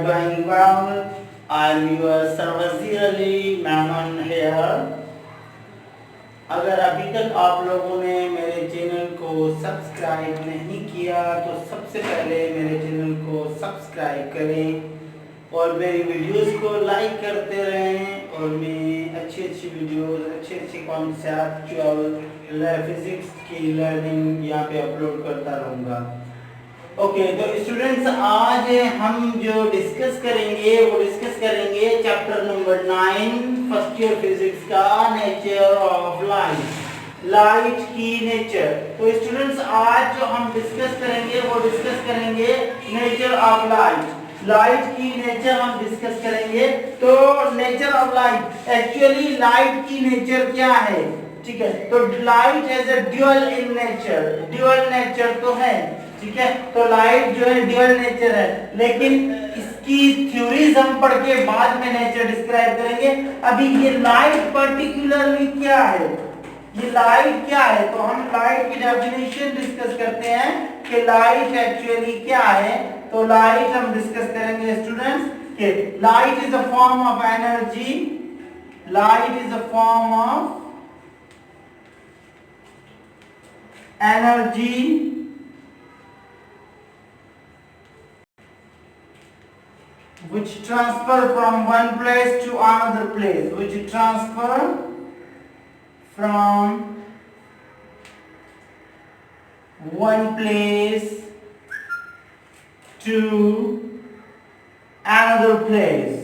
going well. I am your Sarwazir Ali Maman here. अगर अभी तक आप लोगों ने मेरे चैनल को सब्सक्राइब नहीं किया तो सबसे पहले मेरे चैनल को सब्सक्राइब करें और मेरी वीडियोस को लाइक करते रहें और मैं अच्छी वीडियोस अच्छे कॉन्सेप्चुअल फिजिक्स की लर्निंग यहाँ पे अपलोड करता रहूँगा। ओके, तो स्टूडेंट्स आज हम जो डिस्कस करेंगे chapter number 9 first year physics का नेचर ऑफ लाइट की नेचर। तो स्टूडेंट्स आज जो हम डिस्कस करेंगे नेचर ऑफ लाइट की नेचर हम डिस्कस करेंगे। तो nature of light, actually light की नेचर क्या है, ठीक है। तो light as a dual in nature तो है, ठीक है। तो लाइट जो है ड्यूअल नेचर है, लेकिन इसकी थ्योरीज हम पढ़ के बाद में नेचर डिस्क्राइब करेंगे। अभी ये लाइट पर्टिकुलरली क्या है, ये लाइट क्या है, तो हम लाइट की डेफिनेशन डिस्कस करते हैं कि लाइट एक्चुअली क्या है। तो लाइट हम डिस्कस करेंगे स्टूडेंट्स कि light is a form of energy, light is a form of energy which transfer from one place to another place, which transfer from one place to another place,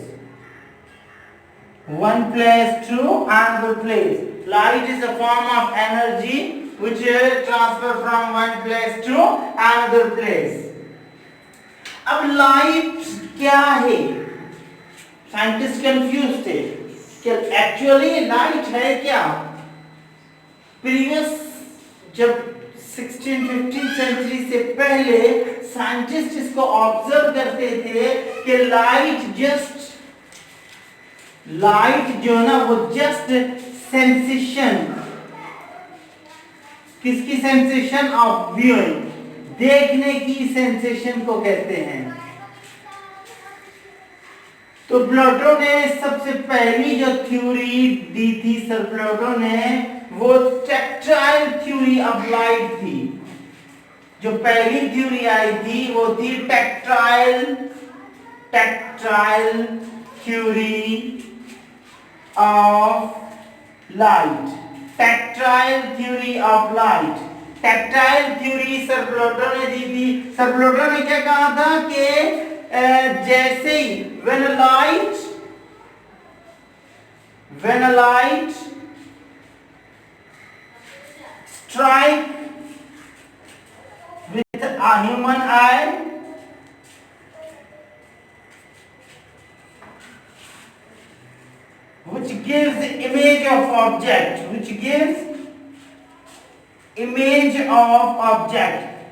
one place to another place. Light is a form of energy which transfer from one place to another place. अब light क्या है, scientist confuse थे कि actually light है क्या। Previous जब 16-15 century से पहले साइंटिस्ट इसको ऑब्जर्व करते थे कि लाइट जो ना वो जस्ट सेंसेशन, किसकी सेंसेशन ऑफ व्यूइंग, देखने की सेंसेशन को कहते हैं। तो प्लेटो ने सबसे पहली जो थ्योरी दी थी, सर प्लेटो ने, वो टैक्टाइल थ्योरी ऑफ लाइट थी। जो पहली थ्योरी आई थी वो थी tactile theory of light, tactile theory of light. Tactile theory sir Plato ने दी थी। सर प्लेटो ने क्या कहा था कि जैसे ही when a light strike with a human eye, which gives the image of object,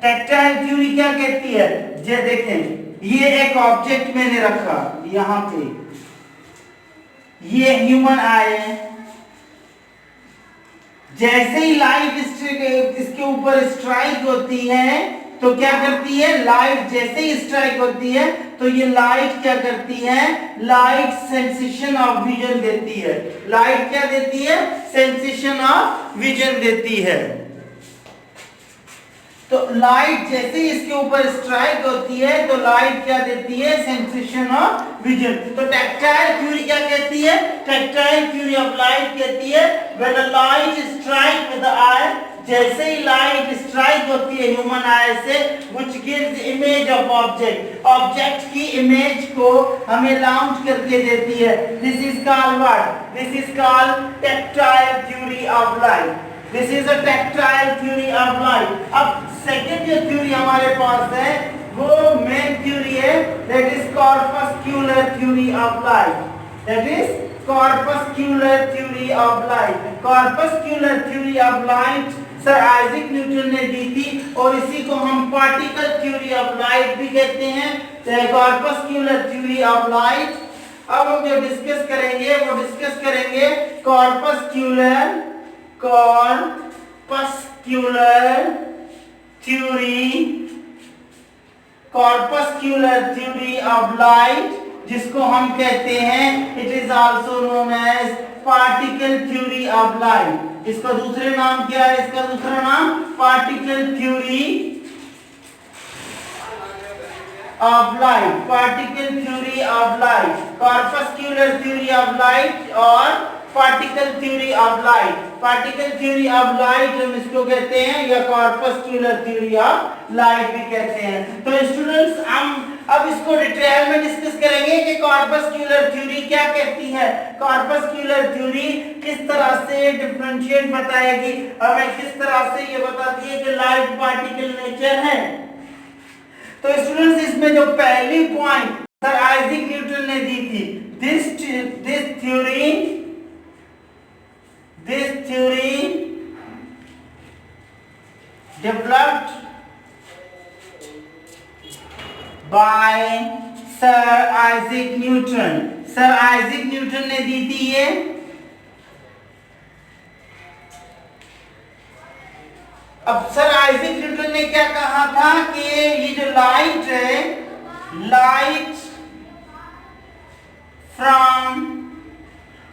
tactile theory क्या कहती है, ये देखें, ये एक ऑब्जेक्ट मैंने रखा यहां पे, ये ह्यूमन आई है। जैसे ही लाइट इसके ऊपर स्ट्राइक होती है तो क्या करती है, लाइट जैसे ही स्ट्राइक होती है तो ये लाइट क्या करती है, लाइट सेंसेशन ऑफ विजन देती है। लाइट क्या देती है, सेंसेशन ऑफ विजन देती है। तो लाइट जैसे ही इसके ऊपर स्ट्राइक होती है तो लाइट क्या देती है, सेंसेशन ऑफ विजन। तो टैक्टाइल थ्योरी क्या कहती है, टैक्टाइल थ्योरी ऑफ लाइट कहती है when a light strike with the eye, जैसे ही लाइट स्ट्राइक होती है ह्यूमन आई से, which gives image of object की इमेज को हमें लाउंच करके देती है। This is called what, this is called tactile theory of light. This is a tactile theory of light. अब सेकेंड जो थ्योरी हमारे पास है वो मेन थ्योरी है, that is corpuscular theory of light, that is corpuscular theory of light. Corpuscular theory of light sir Isaac Newton ने दी थी और इसी को हम पार्टिकल थ्योरी ऑफ लाइट भी कहते हैं, कॉर्पस्क्यूलर थ्योरी ऑफ लाइट। अब हम जो डिस्कस करेंगे वो डिस्कस करेंगे कॉर्पस्क्यूलर थ्योरी ऑफ लाइट जिसको हम कहते हैं, it is also known as particle theory of light. इसका दूसरे नाम क्या है? इसका दूसरा नाम particle theory of light, particle theory of light, corpuscular theory of light और particle theory of light. Particle theory of light हम इसको कहते हैं या कॉर्पस्क्यूलर थ्योरी ऑफ लाइट भी कहते हैं। तो स्टूडेंट्स हम अब इसको डिटेल में डिस्कस करेंगे कि कॉर्पस्क्यूलर थ्योरी क्या कहती है, कॉर्पस्क्यूलर थ्योरी किस तरह से डिफरेंशिएट बताएगी, हमें किस तरह से ये बताती है कि लाइट पार्टिकल नेचर है। तो स्टूडेंट्स इसमें जो पहली पॉइंट सर आइजैक न्यूटन ने दी थी, this theory developed by sir Isaac Newton. Sir Isaac Newton ने दी थी ये। अब सर आइजैक न्यूटन ने क्या कहा था कि ये जो लाइट है, लाइट फ्रॉम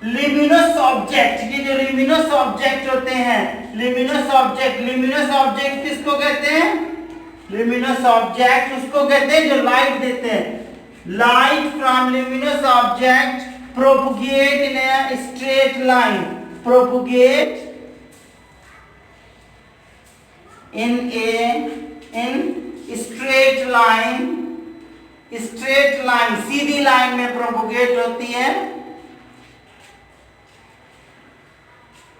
लिमिनस ऑब्जेक्ट, ये जो लिमिनस ऑब्जेक्ट होते हैं, लिमिनस ऑब्जेक्ट किसको कहते हैं? लिमिनस ऑब्जेक्ट उसको कहते हैं जो लाइट देते हैं। Light from luminous object propagate in a straight line, propagate in straight line, Sidhi line में प्रोपगेट होती है।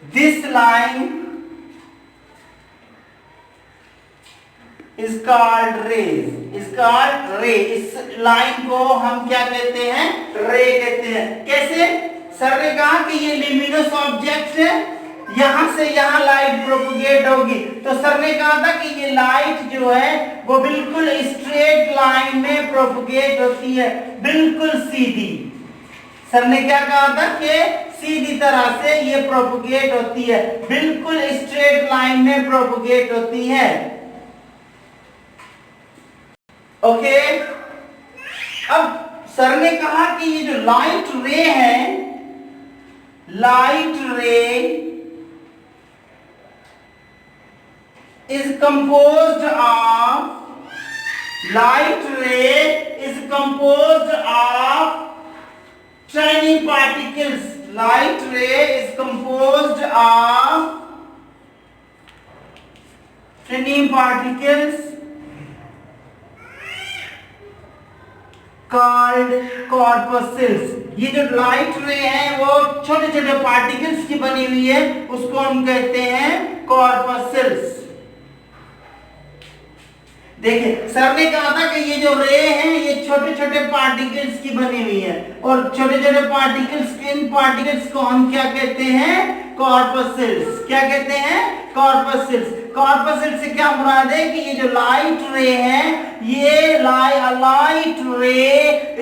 This line is called rays, is called ray। इस लाइन को हम क्या कहते हैं? रे कहते हैं। कैसे? सर ने कहा कि ये लिमिनस ऑब्जेक्ट है, यहां से यहां लाइट प्रोपगेट होगी, तो सर ने कहा था कि ये लाइट जो है वो बिल्कुल स्ट्रेट लाइन में प्रोपगेट होती है, बिल्कुल सीधी। सर ने क्या कहा था कि सीधी तरह से ये प्रोपगेट होती है, बिल्कुल स्ट्रेट लाइन में प्रोपगेट होती है। ओके, अब सर ने कहा कि ये जो लाइट रे है, लाइट रे is composed of tiny particles. Light ray is composed of tiny particles called corpuscles। ये जो लाइट रे है वो छोटे छोटे पार्टिकल्स की बनी हुई है, उसको हम कहते हैं कॉर्पसल्स। देखिए सर ने कहा था कि ये जो रे हैं ये छोटे छोटे पार्टिकल्स की बनी हुई है, और छोटे छोटे पार्टिकल्स, इन पार्टिकल्स को हम क्या कहते हैं? कॉर्पसल्स। क्या कहते हैं? कॉर्पसल्स। कॉर्पसल्स से क्या मुराद है कि ये जो लाइट रे है, ये लाइट रे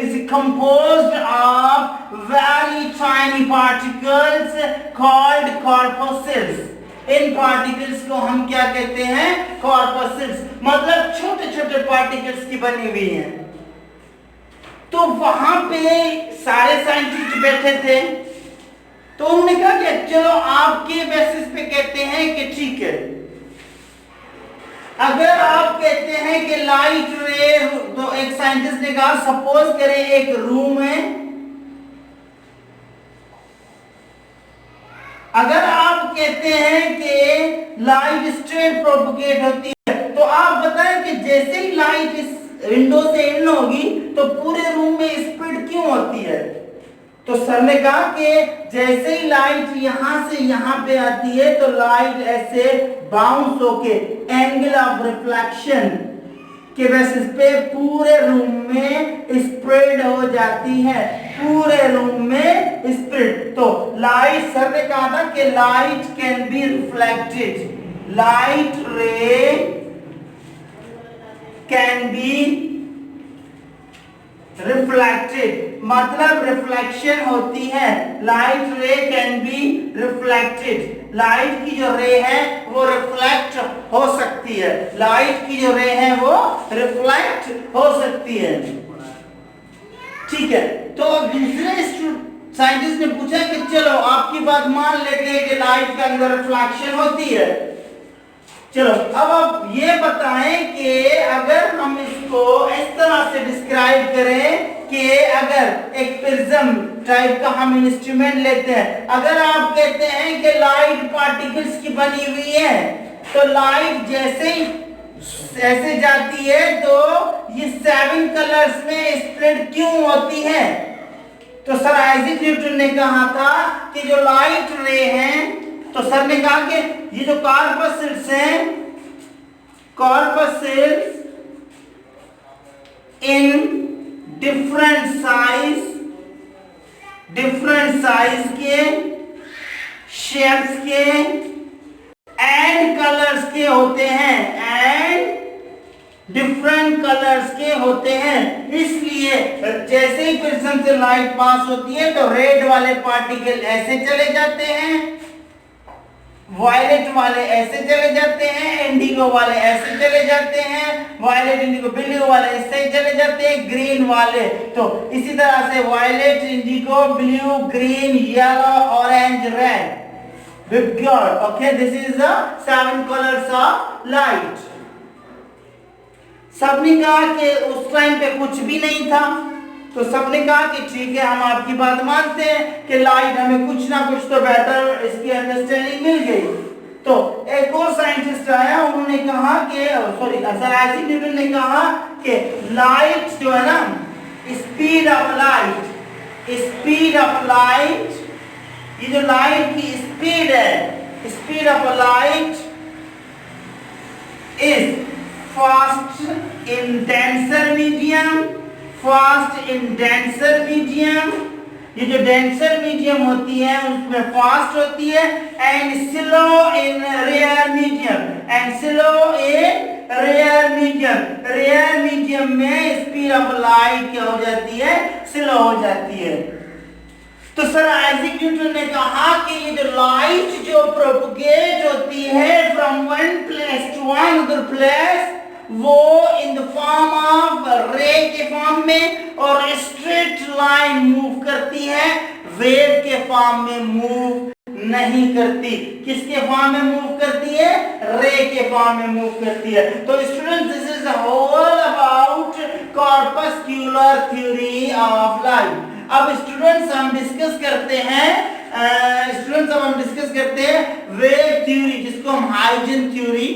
is composed of very tiny particles called corpuscles. In particles को हम क्या कहते हैं? कॉर्पसल्स। मतलब छोटे छोटे पार्टिकल्स की बनी हुई है। तो वहां पे सारे साइंटिस्ट बैठे थे, तो उन्होंने कहा कि चलो आपके बेसिस पे कहते हैं कि ठीक है, अगर आप कहते हैं कि लाइट रे, तो एक साइंटिस्ट ने कहा सपोज करें एक रूम है, अगर आप कहते हैं कि लाइट स्ट्रेट प्रोपगेट होती है, तो आप बताएं कि जैसे ही लाइट इस विंडो से इन होगी तो पूरे रूम में स्प्लिट क्यों होती है? तो सर ने कहा कि जैसे ही लाइट यहां से यहां पे आती है तो लाइट ऐसे बाउंस होके एंगल ऑफ रिफ्लेक्शन के बेसिस पे पूरे रूम में स्प्रेड हो जाती है, पूरे रूम में स्प्रेड। तो लाइट, सर ने कहा था कि light can be reflected, light रे कैन बी रिफ्लेक्टेड, मतलब रिफ्लेक्शन होती है। लाइट रे कैन बी रिफ्लेक्टेड, लाइट की जो रे है वो रिफ्लेक्ट हो सकती है, लाइट की जो रे है वो रिफ्लेक्ट हो सकती है। ठीक है, तो दूसरे साइंटिस्ट ने पूछा कि चलो आपकी बात मान लेते हैं कि लाइट के अंदर रिफ्लेक्शन होती है। चलो अब आप ये बताएं कि अगर हम इसको इस तरह से डिस्क्राइब करें कि अगर एक प्रिज्म टाइप का हम इंस्ट्रूमेंट लेते हैं, अगर आप कहते हैं कि लाइट पार्टिकल्स की बनी हुई है, तो लाइट जैसे ही ऐसे जाती है तो ये 7 कलर्स में स्प्लिट क्यों होती है? तो सर आइजैक न्यूटन ने कहा था कि जो लाइट रे हैं, तो सर ने कहा कि ये जो कॉर्पस्कल्स हैं, कॉर्पस्कल्स इन डिफरेंट साइज के, शेप्स के एंड कलर्स के होते हैं, एंड डिफरेंट कलर्स के होते हैं। इसलिए जैसे ही प्रिज्म से लाइट पास होती है तो रेड वाले पार्टिकल ऐसे चले जाते हैं, वायलेट वाले ऐसे चले जाते हैं, इंडिगो वाले ऐसे चले जाते हैं, वायलेट इंडिगो ब्लू वाले ऐसे चले जाते हैं, ग्रीन वाले तो इसी तरह से violet indigo blue green yellow orange red we've got, okay, this is the 7 colors of light। सबने कहा कि उस टाइम पे कुछ भी नहीं था, तो सबने कहा कि ठीक है हम आपकी बात मानते हैं कि लाइट हमें कुछ ना कुछ तो बेटर इसकी अंडरस्टैंडिंग मिल गई। तो एक और साइंटिस्ट आया, उन्होंने कहा कि सॉरी सर आइजैक न्यूटन ने कहा कि लाइट जो है ना, स्पीड ऑफ लाइट, ये जो लाइट की स्पीड है, speed of light is fast in denser medium, fast in denser medium, ये जो डेंसर मीडियम होती है उसमें फास्ट होती है, and slow in rare medium, and slow in rare medium, rare medium में स्पीड ऑफ लाइट क्या हो जाती है, स्लो हो जाती है। तो सर आइजैक न्यूटन ने कहा कि ये जो लाइट जो प्रोपगेट होती है from one place to another place, वो इन द फॉर्म ऑफ रे के फॉर्म में और स्ट्रेट लाइन मूव करती है, वेव के फॉर्म में मूव नहीं करती। किसके फॉर्म में मूव करती है? रे के फॉर्म में मूव करती है। तो students this is all about corpuscular theory of light. अब स्टूडेंट्स हम डिस्कस करते हैं वेव थ्योरी, जिसको हम हाइजन थ्योरी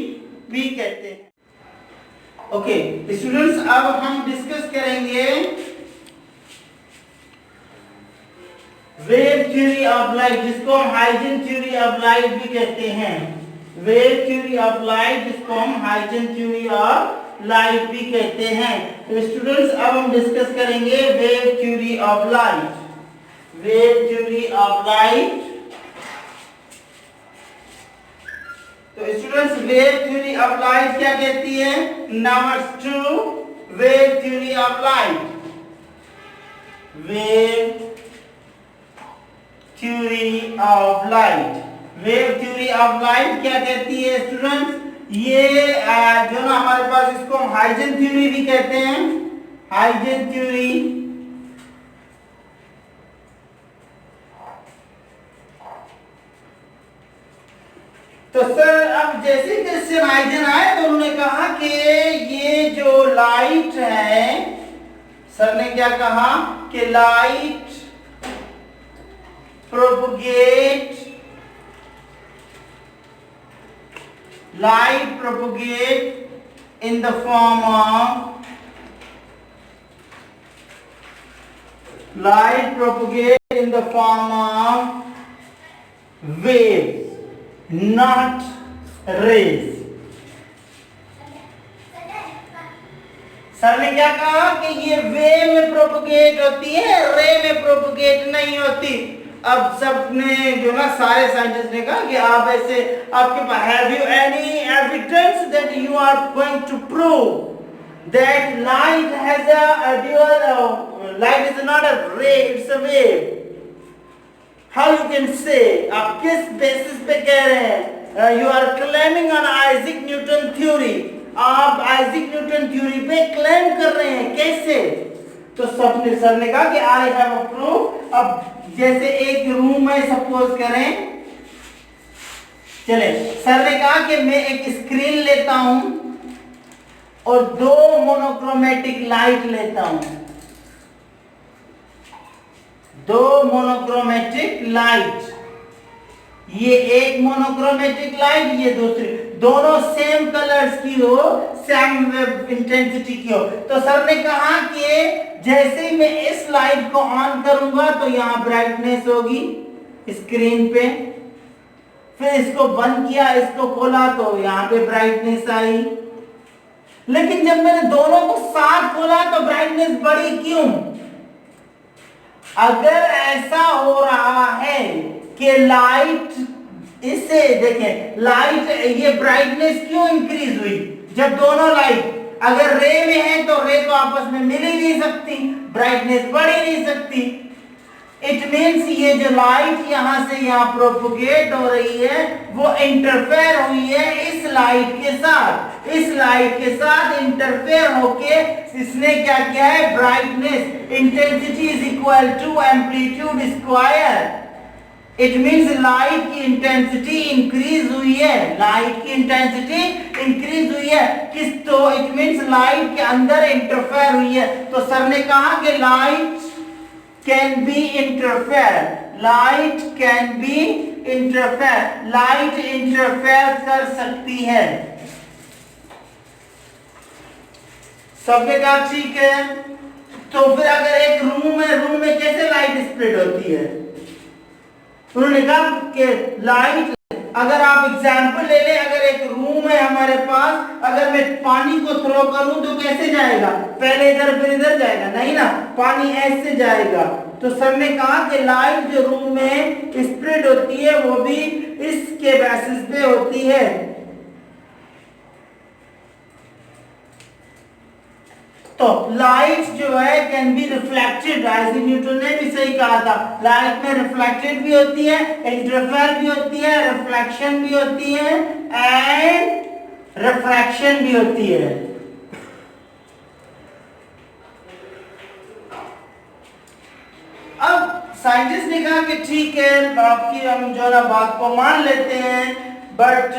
भी कहते हैं। ओके स्टूडेंट्स, अब हम डिस्कस करेंगे वेव थ्योरी ऑफ लाइट, जिसको हम हाइजन थ्योरी ऑफ लाइट भी कहते हैं। वेव थ्योरी ऑफ लाइट, जिसको हम हाइजन थ्योरी ऑफ लाइट भी कहते हैं। तो स्टूडेंट्स अब हम डिस्कस करेंगे wave theory of light. Wave theory of light, तो students wave theory of light क्या कहती है? Number 2 wave theory of light. Wave theory of light, wave theory of light क्या कहती है स्टूडेंट्स? ये जो ना हमारे पास, इसको हम हाइजन थ्योरी भी कहते हैं, हाइजन थ्योरी। तो सर अब जैसे क्वेश्चन हाइजन आए तो उन्होंने कहा कि ये जो लाइट है, सर ने क्या कहा कि light propagate in the form of waves, not rays। Sir ने क्या कहा कि ये वेव में प्रोपगेट होती है, रे में प्रोपगेट नहीं होती। अब सबने जो ना सारे साइंटिस्ट ने कहा कि आप ऐसे, आपके पास have you any evidence that you are going to prove that light has a dual, light is not a ray, it's a wave. How you can say, आप किस बेसिस पे कह रहे हैं? You are claiming on Isaac Newton theory, आप Isaac Newton theory पे claim कर रहे हैं। कैसे? तो सर ने कहा कि आई हैव अ प्रूफ। अब जैसे एक रूम में सपोज करें, चले, सर ने कहा कि मैं एक स्क्रीन लेता हूं और 2 मोनोक्रोमेटिक लाइट लेता हूं, 2 मोनोक्रोमेटिक लाइट, ये एक मोनोक्रोमेटिक लाइट, ये दूसरी, दोनों सेम कलर्स की हो, सेम इंटेंसिटी की हो। तो सर ने कहा कि जैसे ही मैं इस लाइट को ऑन करूंगा तो यहां ब्राइटनेस होगी स्क्रीन पे, फिर इसको बंद किया, इसको खोला तो यहां पे ब्राइटनेस आई। लेकिन जब मैंने दोनों को साथ खोला तो ब्राइटनेस बढ़ी, क्यों? अगर ऐसा हो रहा है कि लाइट, इससे देखें लाइट, ये ब्राइटनेस क्यों इंक्रीज हुई? जब दोनों लाइट अगर रे में है तो रे तो आपस में मिल ही नहीं सकती, ब्राइटनेस बढ़ ही नहीं सकती। इट मीन्स ये जो लाइट यहां से यहां प्रोपोगेट हो रही है वो इंटरफेयर हुई है इस लाइट के साथ, इस लाइट के साथ इंटरफेयर होके इसने क्या किया है, brightness intensity is equal to amplitude square. It means light की इंटेंसिटी इंक्रीज हुई है, लाइट की इंटेंसिटी इंक्रीज हुई है किस, तो इट मीन्स लाइट के अंदर इंटरफेयर हुई है। तो सर ने कहा कि light can be interfere, light can be interfere, light interfere कर सकती है। सबने कहा ठीक है। तो फिर अगर एक रूम है, रूम में कैसे लाइट स्प्रेड होती है? उन्होंने कहा कि लाइट, अगर आप एग्जाम्पल ले लें, अगर एक रूम है हमारे पास, अगर मैं पानी को थ्रो करूं तो कैसे जाएगा? पहले इधर फिर इधर जाएगा, नहीं ना, पानी ऐसे जाएगा। तो सर ने कहा कि लाइट जो रूम में स्प्रेड होती है वो भी इसके बेसिस पे होती है। तो लाइट जो है can be reflected, Isaac Newton ने भी सही कहा था, लाइट में रिफ्लेक्टेड भी होती है, इंटरफेयर भी होती है, रिफ्लेक्शन भी होती है एंड रिफ्रैक्शन भी होती है। अब साइंटिस्ट ने कहा कि ठीक है, आपकी हम जो ना बात को मान लेते हैं, बट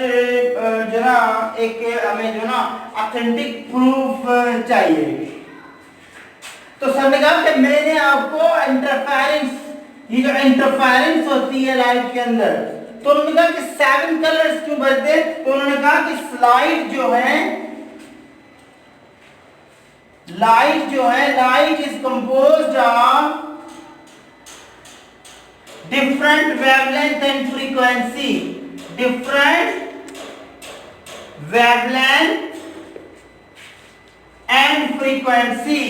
जो ना एक हमें जो ना ऑथेंटिक प्रूफ चाहिए। तो सर ने कहा कि मैंने आपको इंटरफेरेंस, ये जो इंटरफेरेंस होती है लाइट के अंदर, तो उन्होंने कहा कि 7 कलर्स क्यों बनते? तो उन्होंने कहा कि लाइट जो है, light is composed of different wavelength and frequency, different wavelength and frequency,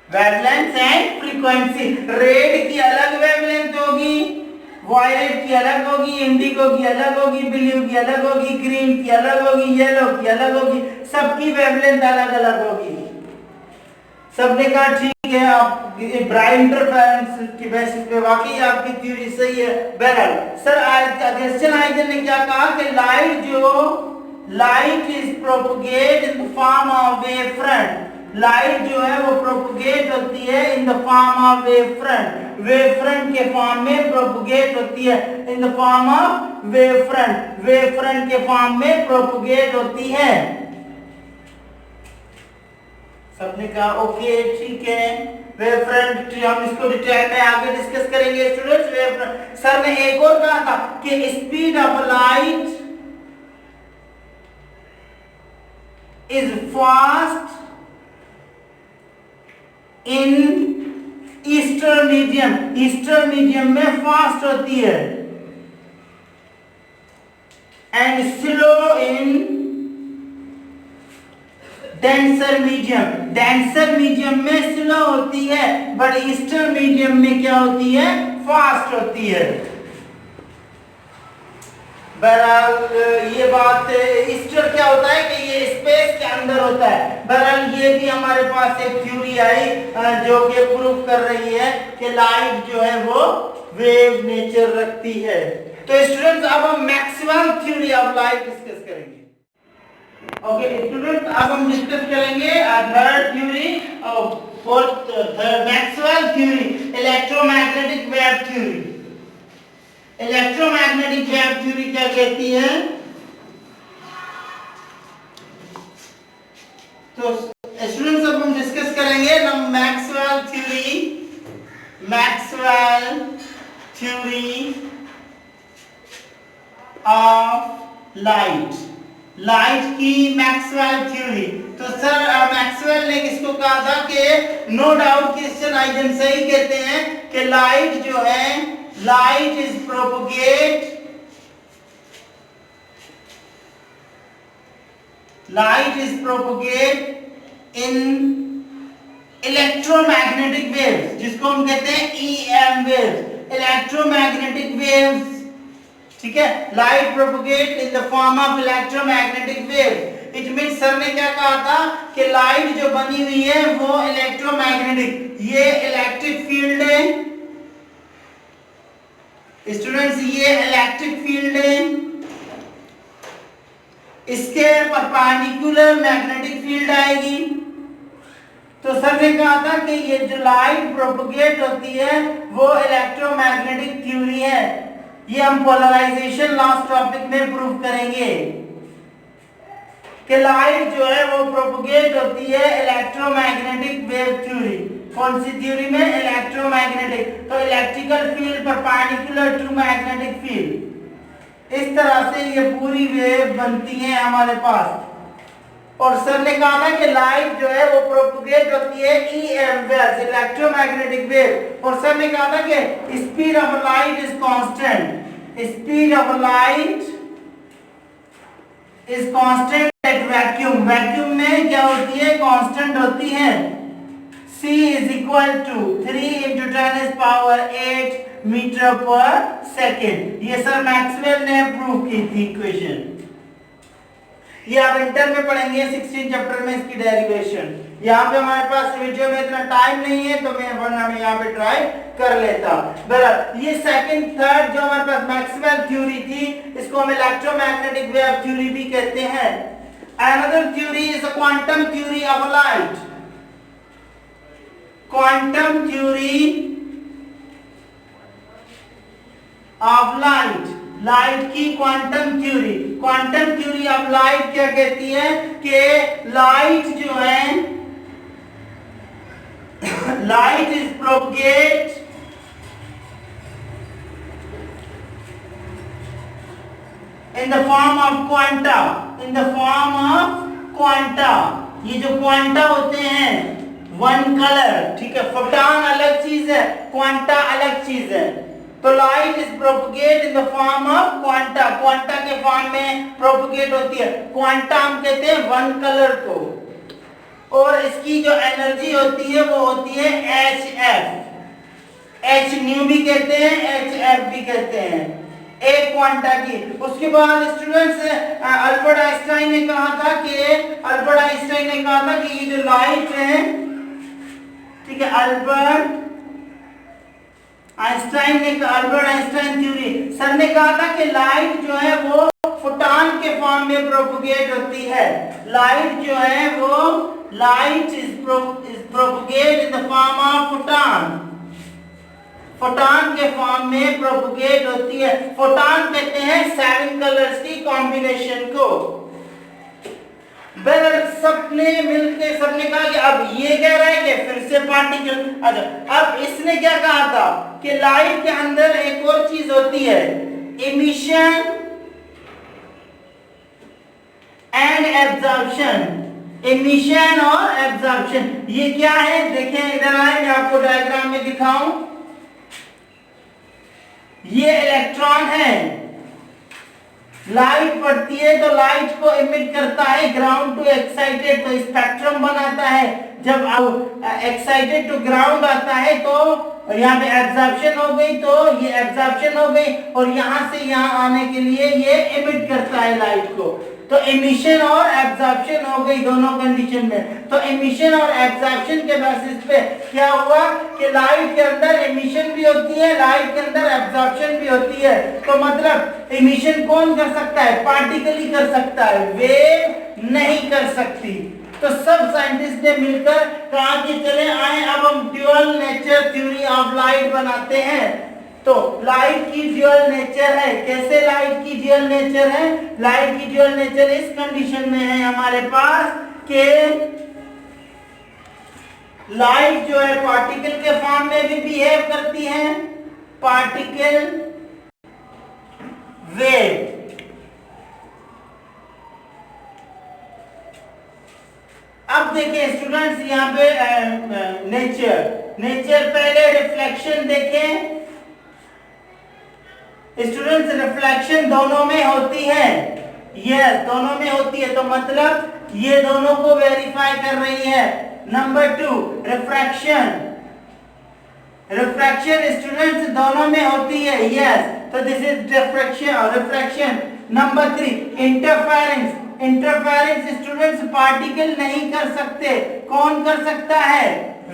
wavelength and frequency। Red की अलग वेवलेंथ होगी, वायलेट की अलग होगी, इंडिगो की अलग होगी, ब्लू की अलग होगी, ग्रीन की अलग होगी, येलो की अलग होगी, सबकी वेवलेंथ अलग अलग होगी। सबने कहा ठीक है, आप ब्राइट इंटरफेरेंस की बेसिस पे वाकई आपकी थ्योरी सही है। बहरहाल सर अगस्टिन आइजन ने क्या कहा कि light is propagate in the form of wave front, light जो है वो प्रोपगेट होती है इन the form of wave front, wave front के फॉर्म में प्रोपगेट होती है, इन the form of wave front, wave front के फॉर्म में प्रोपगेट होती है। सबने कहा ओके ठीक है, वेव फ्रंट हम इसको डिटेल में आगे डिस्कस करेंगे स्टूडेंट्स। वेव फ्रंट, सर ने एक और कहा था कि speed of light is fast in Easter medium, Easter medium में फास्ट होती है, and slow in denser medium, denser medium में स्लो होती है, बट ईस्टर मीडियम में क्या होती है, फास्ट होती है। बहरहाल ये बात, ईस्टर क्या होता है कि ये स्पेस के अंदर होता है। बहरहाल ये भी हमारे पास एक थ्योरी आई जो कि प्रूफ कर रही है कि लाइट जो है वो वेव नेचर रखती है। तो स्टूडेंट्स अब हम Maxwell theory of light discuss करेंगे। ओके स्टूडेंट, अब हम डिस्कस करेंगे third theory, fourth third Maxwell theory, electromagnetic wave theory. Electromagnetic wave theory क्या कहती है? तो स्टूडेंट्स अब हम डिस्कस करेंगे ना Maxwell theory, Maxwell theory of light, light की मैक्सवेल थ्योरी। तो सर मैक्सवेल ने किसको कहा था कि नो डाउट क्वेश्चन आइजन सही कहते हैं कि लाइट जो है, light is propagate, light is propogate in electromagnetic waves, जिसको हम कहते हैं EM वेव्स, इलेक्ट्रोमैग्नेटिक वेव्स। ठीक है, light propagate in the form of electromagnetic wave. It means sir ने क्या कहा था कि लाइट जो बनी हुई है वो इलेक्ट्रोमैग्नेटिक, ये इलेक्ट्रिक फील्ड है स्टूडेंट्स, ये इलेक्ट्रिक फील्ड है, इसके परपेंडिकुलर मैग्नेटिक फील्ड आएगी। तो सर ने कहा था कि ये जो लाइट प्रोपोगेट होती है वो इलेक्ट्रोमैग्नेटिक थ्योरी है। ये हम पोलराइजेशन लास्ट टॉपिक में प्रूव करेंगे कि लाइट जो है वो प्रोपोगेट होती है इलेक्ट्रोमैग्नेटिक वेव थ्योरी। कौन सी थ्योरी में? इलेक्ट्रोमैग्नेटिक। तो electrical field perpendicular to magnetic field, इस तरह से ये पूरी वेव बनती है हमारे पास। और सर ने कहा था कि लाइट जो है वो प्रोपोगेट होती है EM वेव्स, इलेक्ट्रोमैग्नेटिक वेव। और सर ने कहा था कि speed of light is constant, speed of light is constant eight vacuum, vacuum में क्या होती है? कांस्टेंट होती है। C is equal to 3 into 10 power 8 metre पर सेकेंड। ये सर मैक्सवेल ने प्रूव की थी इक्वेशन। ये आप इंटर में पढ़ेंगे 16 चैप्टर में इसकी डेरिवेशन। यहाँ पे हमारे पास वीडियो में इतना टाइम नहीं है तो मैं वरना मैं यहाँ पे ट्राई कर लेता। बराबर, ये सेकंड थर्ड जो हमारे पास मैक्सवेल थ्योरी थी, इसको हम इलेक्ट्रोमैग्नेटिक वेव थ्योरी भी कहते हैं। Another theory is quantum theory of light, quantum theory of light, light की quantum theory. Quantum theory of light क्या कहती है कि लाइट जो है, light is propogate in the form of quanta, in the form of quanta. ये जो quanta होते हैं वन कलर, ठीक है, फोटॉन अलग चीज है, क्वांटा अलग चीज है। तो light is propogate in the form of quanta, quanta के फॉर्म में प्रोपोगेट होती है। क्वांटा हम कहते हैं वन कलर को, और इसकी जो एनर्जी होती है वो होती है HF, H न्यू भी कहते हैं, HF भी कहते हैं, एक क्वांटा की। उसके बाद स्टूडेंट्स अल्बर्ट आइंस्टाइन ने कहा था कि, अल्बर्ट आइंस्टाइन ने कहा था कि ये जो लाइट है, ठीक है, अल्बर्ट आइंस्टाइन ने, अल्बर्ट आइंस्टाइन थ्योरी, सर ने कहा था कि लाइट जो है वो फोटॉन के फॉर्म में प्रोपोगेट होती है। लाइट जो है वो light is propogate in the form of photon, photon के फॉर्म में प्रोपोगेट होती है। फोटॉन कहते हैं 7 कलर्स की कॉम्बिनेशन को। सबने मिलकर सबने कहा कि अब ये कह रहा है कि फिर से पार्टिकल। अच्छा, अब इसने क्या कहा था कि लाइट के अंदर एक और चीज होती है, इमिशन एंड एब्जॉर्प्शन, इमिशन और एब्जॉर्प्शन। ये क्या है? देखें इधर आए, मैं आपको डायग्राम में दिखाऊं। ये इलेक्ट्रॉन है, लाइट पड़ती है तो लाइट को इमिट करता है ग्राउंड टू एक्साइटेड, तो स्पेक्ट्रम बनाता है। जब एक्साइटेड टू ग्राउंड आता है तो यहाँ पे एब्जॉर्प्शन हो गई, तो ये एब्जॉर्प्शन हो गई, और यहाँ से यहाँ आने के लिए ये इमिट करता है लाइट को। तो एमिशन और एब्जॉर्प्शन हो गई दोनों कंडीशन में। तो एमिशन और एब्जॉर्प्शन के बेसिस पे क्या हुआ कि लाइट के अंदर एमिशन भी होती है, लाइट के अंदर एब्जॉर्प्शन भी होती है। तो मतलब एमिशन कौन कर सकता है? पार्टिकल ही कर सकता है, वेव नहीं कर सकती। तो सब साइंटिस्ट ने मिलकर कहा कि चले आए अब हम dual nature theory of light बनाते हैं। तो लाइट की ड्यूअल नेचर है। कैसे लाइट की ड्यूअल नेचर है? लाइट की ड्यूअल नेचर इस कंडीशन में है हमारे पास कि लाइट जो है पार्टिकल के फॉर्म में भी बिहेव करती है, पार्टिकल वेव। अब देखिए स्टूडेंट्स यहाँ पे नेचर पहले रिफ्लेक्शन देखें स्टूडेंट्स। रिफ्लेक्शन दोनों में होती है, यस दोनों में होती है। तो मतलब ये दोनों को वेरीफाई कर रही है। नंबर 2 रिफ्रैक्शन स्टूडेंट्स दोनों में होती है, यस। तो this is refraction. Number 3 interference students particle नहीं कर सकते। कौन कर सकता है?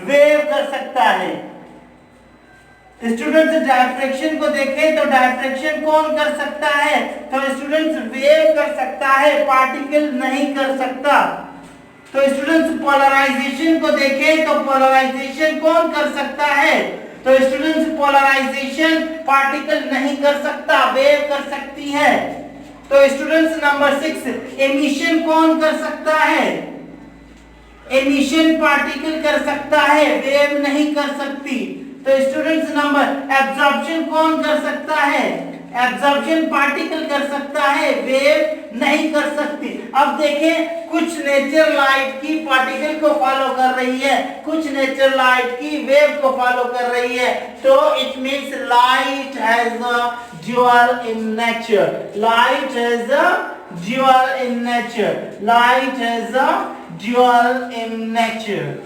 वेव कर सकता है। स्टूडेंट्स डायफ्रैक्शन को देखें तो डायफ्रैक्शन कौन कर सकता है? तो स्टूडेंट्स वेव कर सकता है, पार्टिकल नहीं कर सकता। तो स्टूडेंट्स पोलराइजेशन को देखें तो पोलराइजेशन कौन कर सकता है? तो स्टूडेंट्स पोलराइजेशन पार्टिकल नहीं कर सकता, वेव कर सकती है। तो स्टूडेंट्स नंबर 6 एमिशन कौन कर सकता है? एमिशन पार्टिकल कर सकता है, वेव नहीं कर सकती। तो स्टूडेंट्स नंबर एब्जॉर्प्शन कौन कर सकता है? एब्जॉर्प्शन पार्टिकल कर सकता है, वेव नहीं कर सकती। अब देखें कुछ नेचर लाइट की पार्टिकल को फॉलो कर रही है, कुछ नेचर लाइट की वेव को फॉलो कर रही है। तो it means light has a dual in nature. Light has a dual in nature. Light has a dual in nature.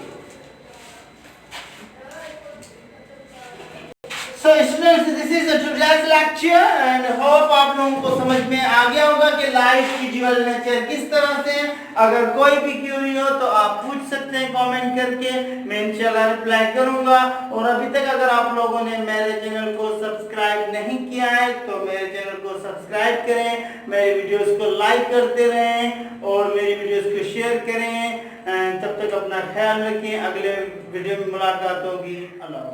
So students, this is a today's lecture and hope आप लोगों को समझ में आ गया होगा कि लाइट की ड्यूअल नेचर किस तरह से। अगर कोई भी क्यूरी हो तो आप पूछ सकते हैं कमेंट करके, मैं इंशाल्लाह रिप्लाई करूंगा। और अभी तक अगर आप लोगों ने मेरे चैनल को सब्सक्राइब नहीं किया है तो मेरे चैनल को सब्सक्राइब करें, मेरी वीडियोस को लाइक करते रहें और मेरी वीडियोस को शेयर करें। तब तक अपना ख्याल रखें, अगले वीडियो में मुलाकात होगी। अल्लाह।